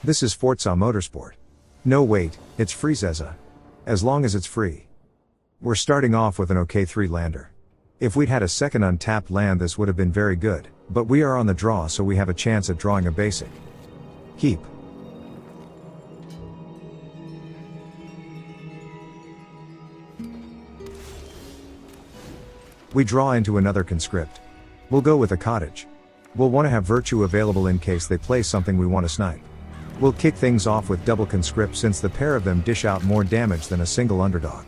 This is Forza Motorsport. No wait, it's Friezeza. As long as it's free. We're starting off with an okay 3-lander. If we'd had a second untapped land this would have been very good, but we are on the draw so we have a chance at drawing a basic. Keep. We draw into another conscript. We'll go with a cottage. We'll want to have virtue available in case they play something we want to snipe. We'll kick things off with double conscript since the pair of them dish out more damage than a single underdog.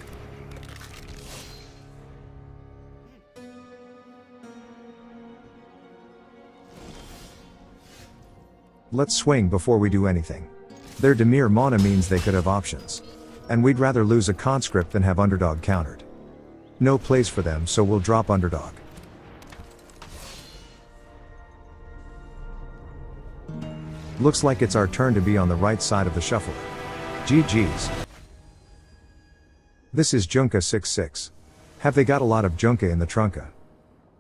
Let's swing before we do anything. Their Dimir mana means they could have options. And we'd rather lose a conscript than have underdog countered. No plays for them so we'll drop underdog. Looks like it's our turn to be on the right side of the shuffler. GG's. This is Junka 6-6. Have they got a lot of Junka in the trunka?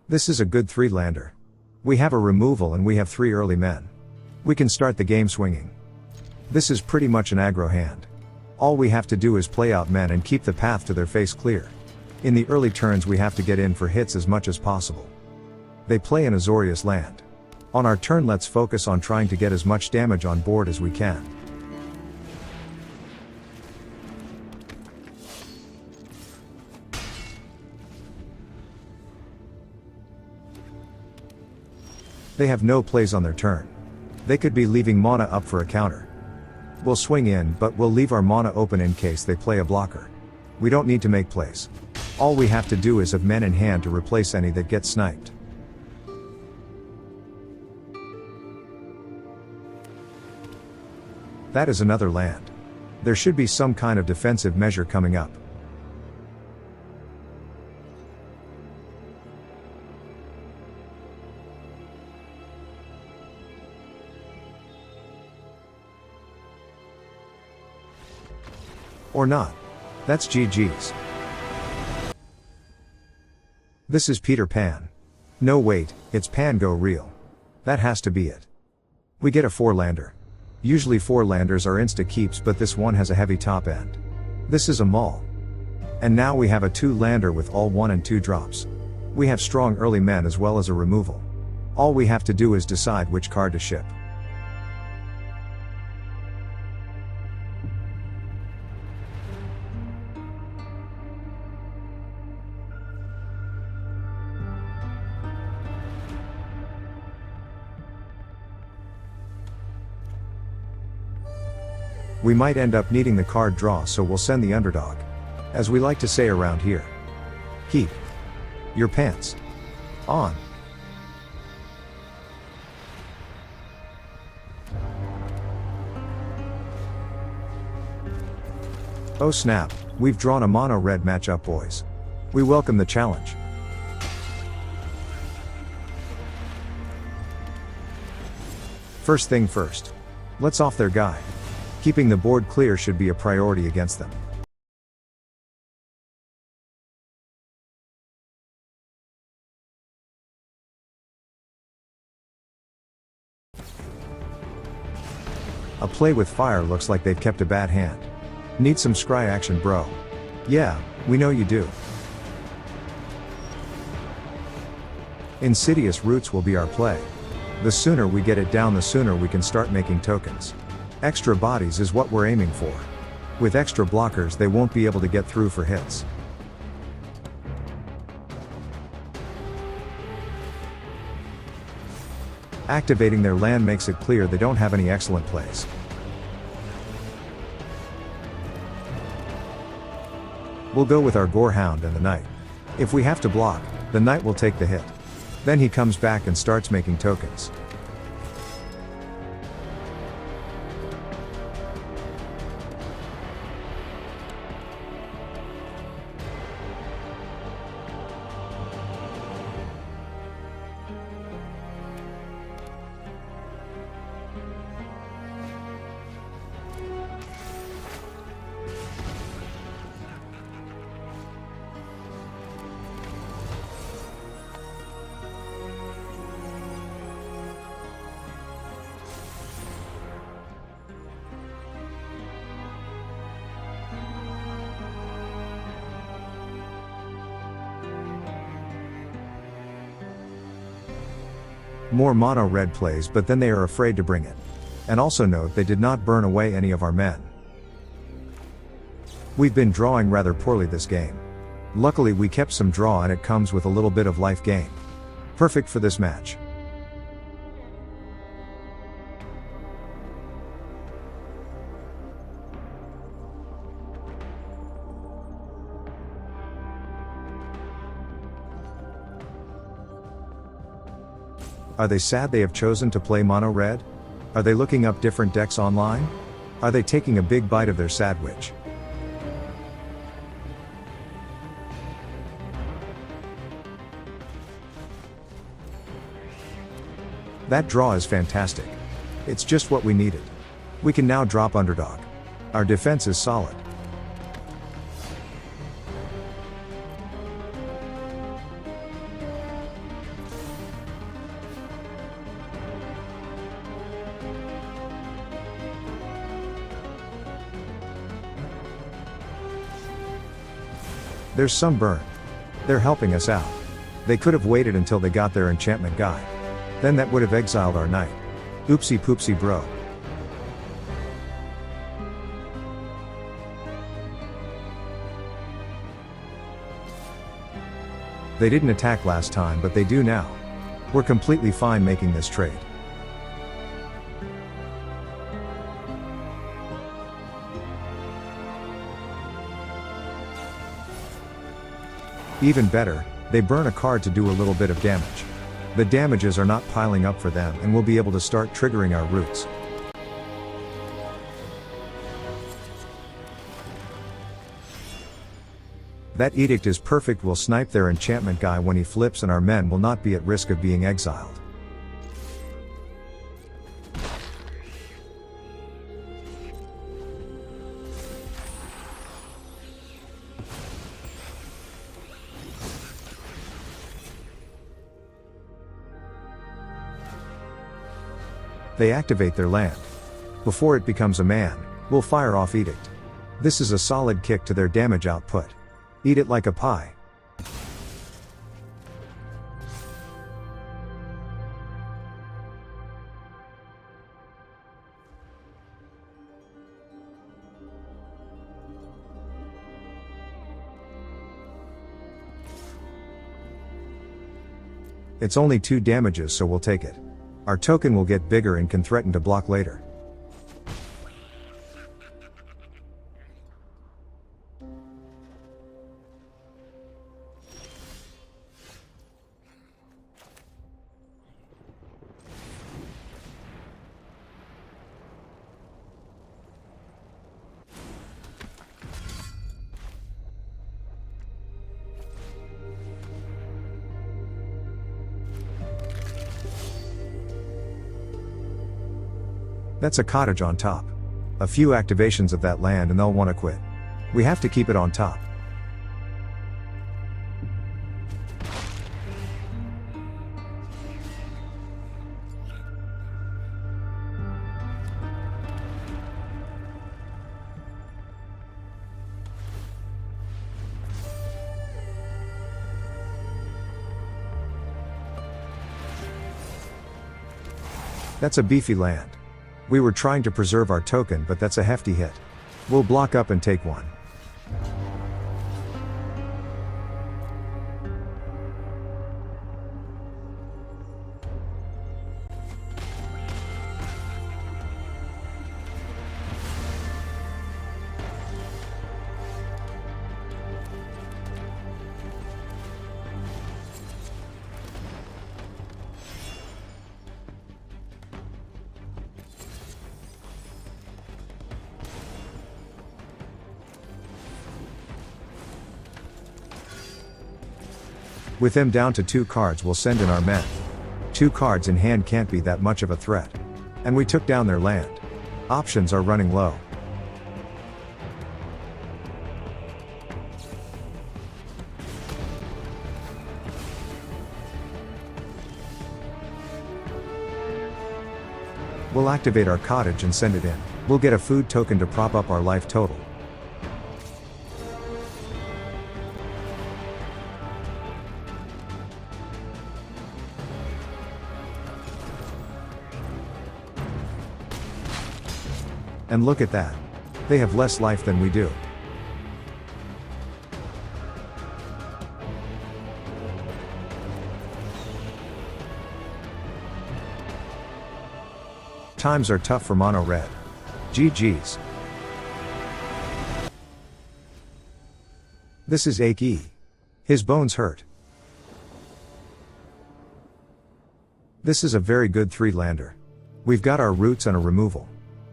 This is a good 3-lander. We have a removal and we have 3 early men. We can start the game swinging. This is pretty much an aggro hand. All we have to do is play out men and keep the path to their face clear. In the early turns we have to get in for hits as much as possible. They play an Azorius land. On our turn let's focus on trying to get as much damage on board as we can. They have no plays on their turn. They could be leaving mana up for a counter. We'll swing in but we'll leave our mana open in case they play a blocker. We don't need to make plays. All we have to do is have men in hand to replace any that get sniped. That is another land. There should be some kind of defensive measure coming up. Or not. That's GG's. This is Peter Pan. No wait, it's Pan Go Real. That has to be it. We get a 4-lander. Usually 4-landers are insta keeps but this one has a heavy top end. This is a Maul. And now we have a 2-lander with all 1 and 2 drops. We have strong early men as well as a removal. All we have to do is decide which card to ship. We might end up needing the card draw so we'll send the underdog. As we like to say around here. Keep your pants on. Oh snap, we've drawn a mono red matchup boys. We welcome the challenge. First thing first. Let's off their guy. Keeping the board clear should be a priority against them. A play with fire looks like they've kept a bad hand. Need some scry action bro. Yeah, we know you do. Insidious Roots will be our play. The sooner we get it down the sooner we can start making tokens. Extra bodies is what we're aiming for. With extra blockers they won't be able to get through for hits. Activating their land makes it clear they don't have any excellent plays. We'll go with our Gorehound and the Knight. If we have to block, the Knight will take the hit. Then he comes back and starts making tokens. More mono red plays, but then they are afraid to bring it. And also note they did not burn away any of our men. We've been drawing rather poorly this game. Luckily we kept some draw and it comes with a little bit of life gain. Perfect for this match. Are they sad they have chosen to play mono red? Are they looking up different decks online? Are they taking a big bite of their sandwich? That draw is fantastic. It's just what we needed. We can now drop Underdog. Our defense is solid. There's some burn. They're helping us out. They could have waited until they got their enchantment guy. Then that would have exiled our knight. Oopsie poopsie bro. They didn't attack last time, but they do now. We're completely fine making this trade. Even better, they burn a card to do a little bit of damage. The damages are not piling up for them and we'll be able to start triggering our roots. That Edict is perfect, we'll snipe their enchantment guy when he flips and our men will not be at risk of being exiled. They activate their land. Before it becomes a man, we'll fire off Edict. This is a solid kick to their damage output. Eat it like a pie. It's only 2 damages, so we'll take it. Our token will get bigger and can threaten to block later. That's a cottage on top. A few activations of that land and they'll want to quit. We have to keep it on top. That's a beefy land. We were trying to preserve our token, but that's a hefty hit. We'll block up and take one. With them down to 2 cards, we'll send in our men. 2 cards in hand can't be that much of a threat. And we took down their land. Options are running low. We'll activate our cottage and send it in. We'll get a food token to prop up our life total. And look at that. They have less life than we do. Times are tough for mono red. GG's. This is Ake. His bones hurt. This is a very good 3-lander. We've got our roots and a removal.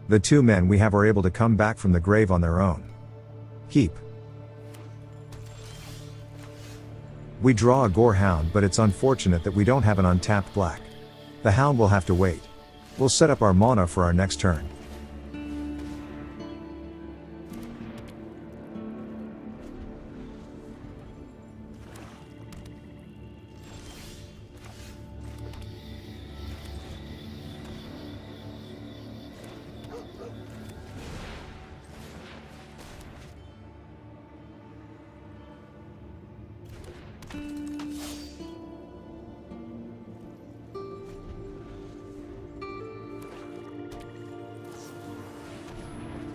The 2 men we have are able to come back from the grave on their own. Keep. We draw a Gorehound, but it's unfortunate that we don't have an untapped black. The Hound will have to wait. We'll set up our mana for our next turn.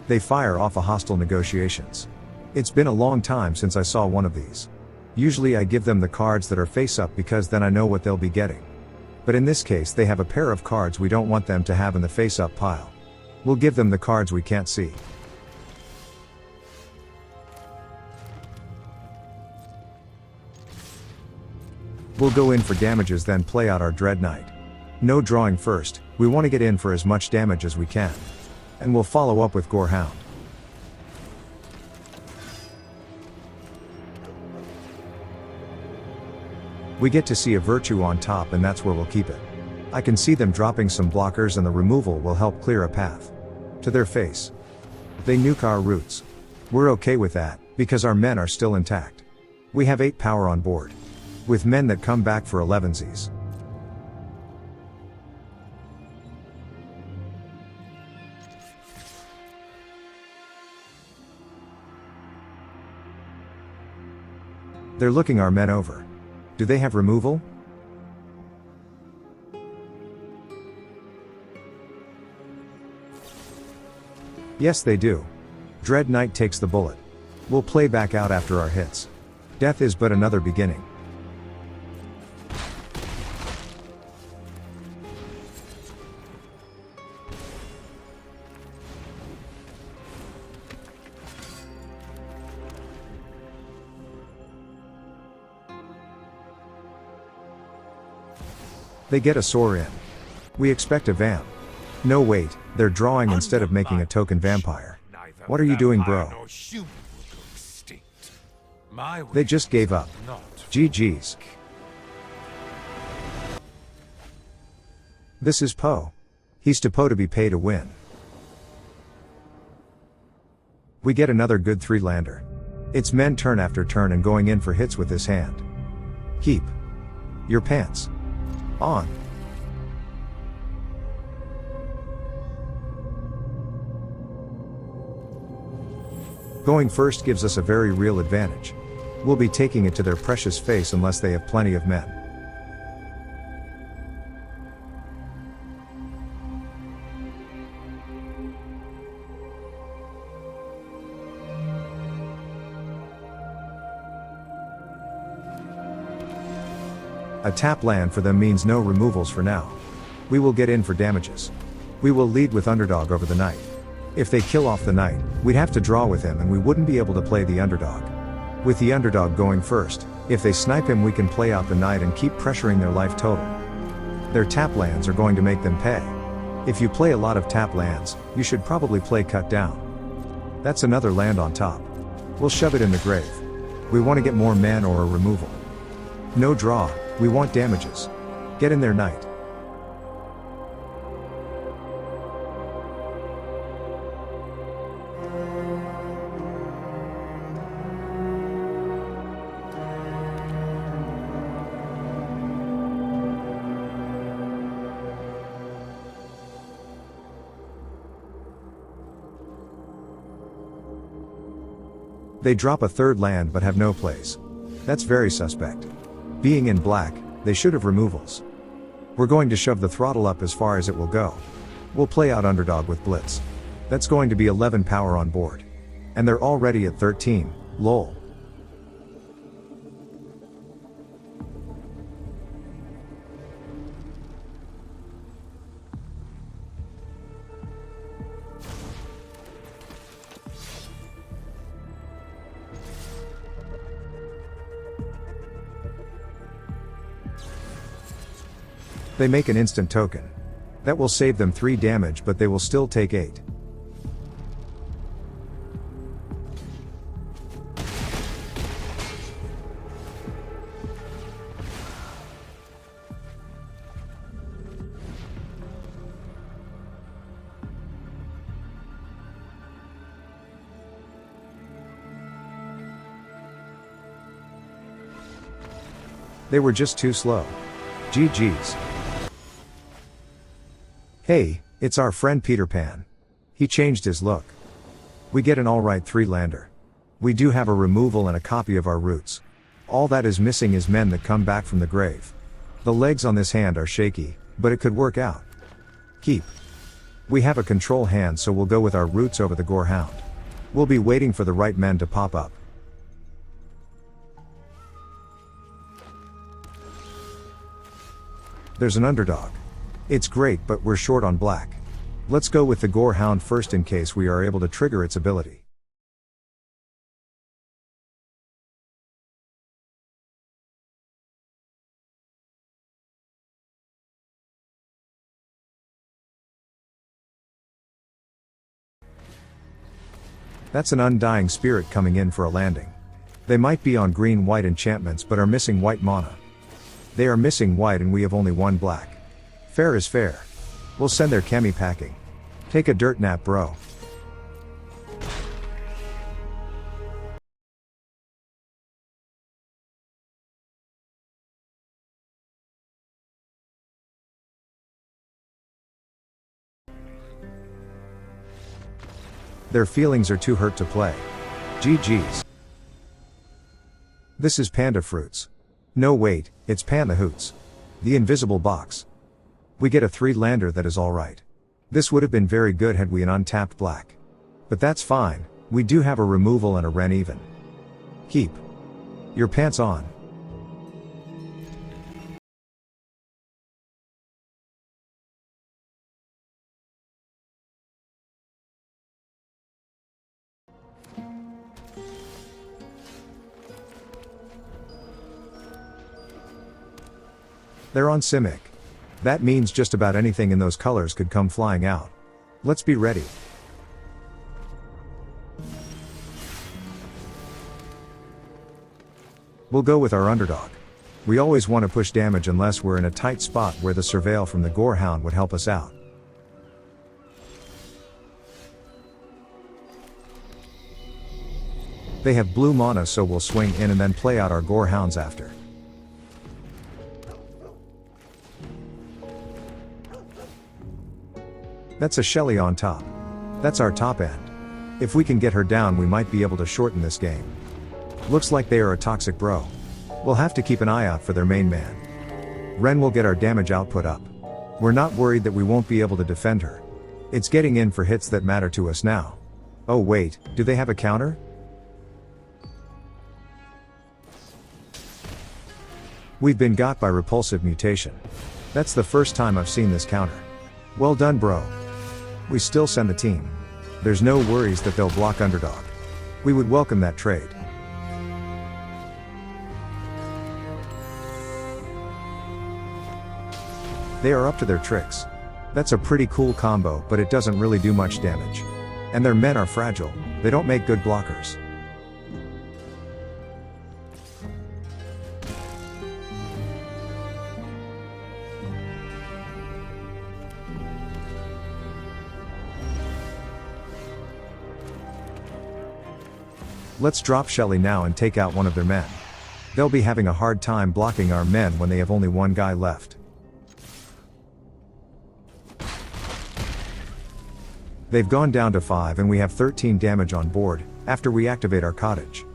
They fire off a hostile negotiations. It's been a long time since I saw one of these. Usually I give them the cards that are face up because then I know what they'll be getting. But in this case they have a pair of cards we don't want them to have in the face up pile. We'll give them the cards we can't see. We'll go in for damages, then play out our Dreadknight. No drawing first, we want to get in for as much damage as we can. And we'll follow up with Gorehound. We get to see a Virtue on top, and that's where we'll keep it. I can see them dropping some blockers, and the removal will help clear a path to their face. They nuke our roots. We're okay with that, because our men are still intact. We have 8 power on board, with men that come back for 11sies. They're looking our men over. Do they have removal? Yes, they do. Dreadknight takes the bullet. We'll play back out after our hits. Death is but another beginning. They get a soar in. We expect a vamp. No wait, they're drawing instead of making a token vampire. What are you doing, bro? They just gave up. GG's. This is Poe. He's supposed to be paid to win. We get another good 3-lander. It's men turn after turn and going in for hits with this hand. Keep your pants on. Going first gives us a very real advantage. We'll be taking it to their precious face unless they have plenty of men. A tap land for them means no removals for now. We will get in for damages. We will lead with Underdog over the knight. If they kill off the knight, we'd have to draw with him and we wouldn't be able to play the Underdog. With the Underdog going first, if they snipe him we can play out the knight and keep pressuring their life total. Their tap lands are going to make them pay. If you play a lot of tap lands, you should probably play cut down. That's another land on top. We'll shove it in the grave. We want to get more mana or a removal. No draw, we want damages. Get in their knight. They drop a 3rd land but have no plays. That's very suspect. Being in black, they should have removals. We're going to shove the throttle up as far as it will go. We'll play out Underdog with Blitz. That's going to be 11 power on board. And they're already at 13, lol. They make an instant token. That will save them 3 damage, but they will still take 8. They were just too slow. GG's. Hey, it's our friend Peter Pan. He changed his look. We get an alright 3-lander. We do have a removal and a copy of our roots. All that is missing is men that come back from the grave. The legs on this hand are shaky, but it could work out. Keep. We have a control hand, so we'll go with our roots over the Gorehound. We'll be waiting for the right men to pop up. There's an underdog. It's great, but we're short on black. Let's go with the Gorehound first in case we are able to trigger its ability. That's an Undying Spirit coming in for a landing. They might be on green-white enchantments but are missing white mana. They are missing white and we have only 1 black. Fair is fair. We'll send their chemi packing. Take a dirt nap, bro. Their feelings are too hurt to play. GG's. This is Panda Fruits. No wait, it's Pan the Hoots. The invisible box. We get a 3-lander that is alright. This would have been very good had we an untapped black. But that's fine, we do have a removal and a Wrenn even. Keep your pants on. They're on Simic. That means just about anything in those colors could come flying out. Let's be ready. We'll go with our underdog. We always want to push damage unless we're in a tight spot where the surveil from the Gorehound would help us out. They have blue mana, so we'll swing in and then play out our Gorehounds after. That's a Shelly on top. That's our top end. If we can get her down, we might be able to shorten this game. Looks like they are a toxic bro. We'll have to keep an eye out for their main man. Wrenn will get our damage output up. We're not worried that we won't be able to defend her. It's getting in for hits that matter to us now. Oh wait, do they have a counter? We've been got by repulsive mutation. That's the first time I've seen this counter. Well done, bro. We still send the team. There's no worries that they'll block underdog. We would welcome that trade. They are up to their tricks. That's a pretty cool combo, but it doesn't really do much damage. And their men are fragile, they don't make good blockers. Let's drop Shelly now and take out one of their men. They'll be having a hard time blocking our men when they have only 1 guy left. They've gone down to 5 and we have 13 damage on board, after we activate our cottage.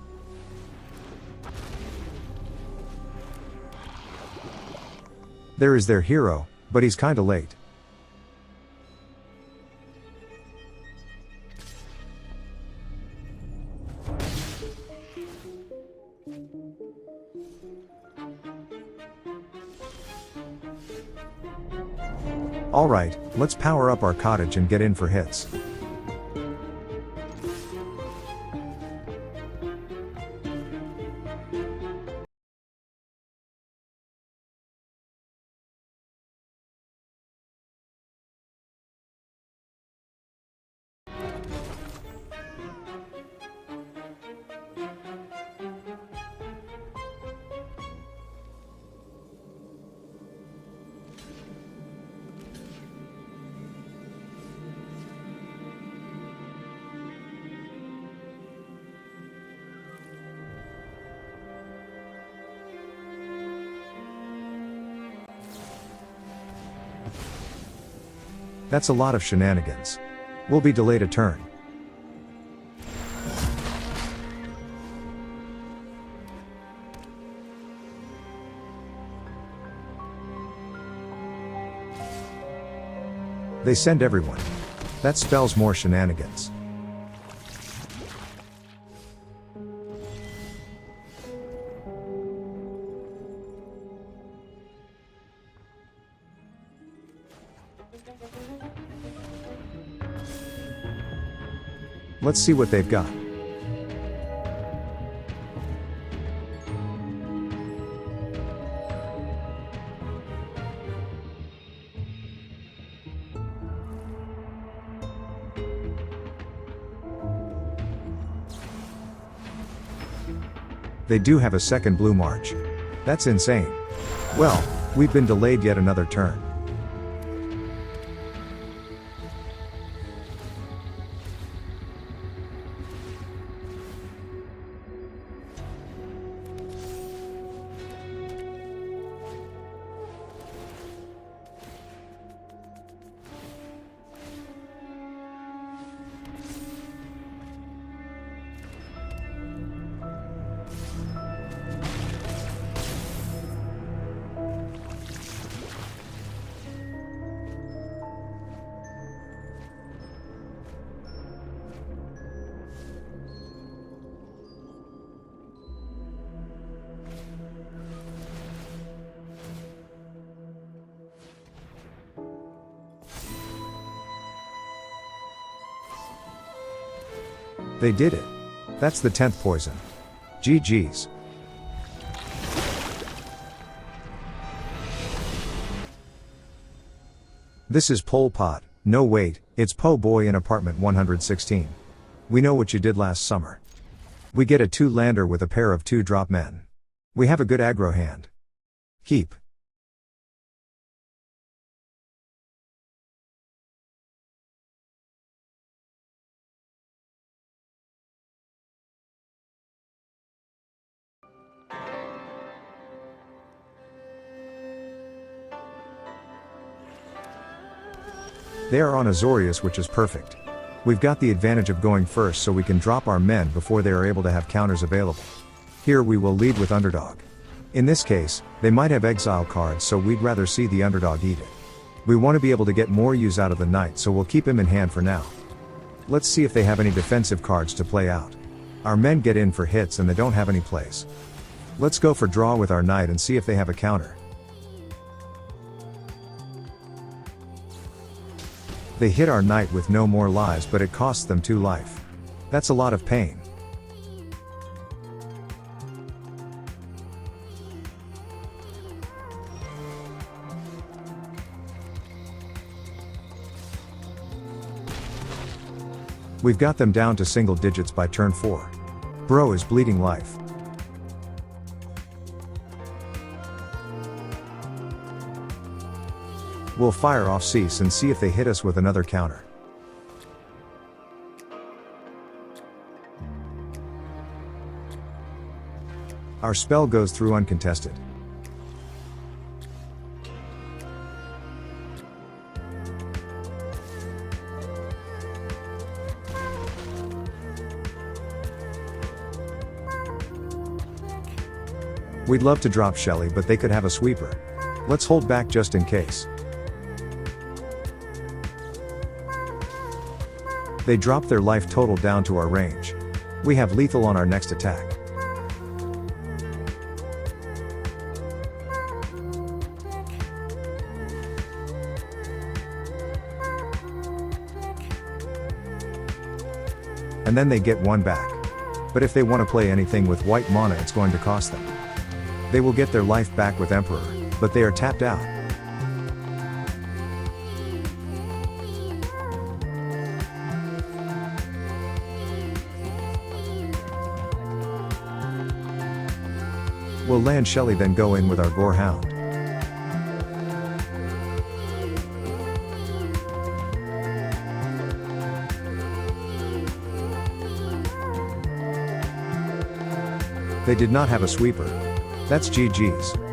There is their hero, but he's kinda late. Alright, let's power up our cottage and get in for hits. That's a lot of shenanigans. We'll be delayed a turn. They send everyone. That spells more shenanigans. Let's see what they've got. They do have a second blue march. That's insane. Well, we've been delayed yet another turn. They did it. That's the 10th poison. GG's. This is Pol Pot. No wait, it's Po Boy in apartment 116. We know what you did last summer. We get a 2-lander with a pair of 2-drop men. We have a good aggro hand. Keep. They are on Azorius, which is perfect. We've got the advantage of going first so we can drop our men before they are able to have counters available. Here we will lead with Underdog. In this case, they might have exile cards, so we'd rather see the Underdog eat it. We want to be able to get more use out of the knight, so we'll keep him in hand for now. Let's see if they have any defensive cards to play out. Our men get in for hits and they don't have any plays. Let's go for draw with our knight and see if they have a counter. They hit our knight with no more lives, but it costs them 2 life. That's a lot of pain. We've got them down to single digits by turn 4. Bro is bleeding life. We'll fire off Cease and see if they hit us with another counter. Our spell goes through uncontested. We'd love to drop Shelly, but they could have a sweeper. Let's hold back just in case. They drop their life total down to our range. We have lethal on our next attack. and then they get 1 back. But if they want to play anything with white mana, it's going to cost them. They will get their life back with Emperor, but they are tapped out. We'll land Shelly, then go in with our Gorehound. They did not have a sweeper. That's GG's.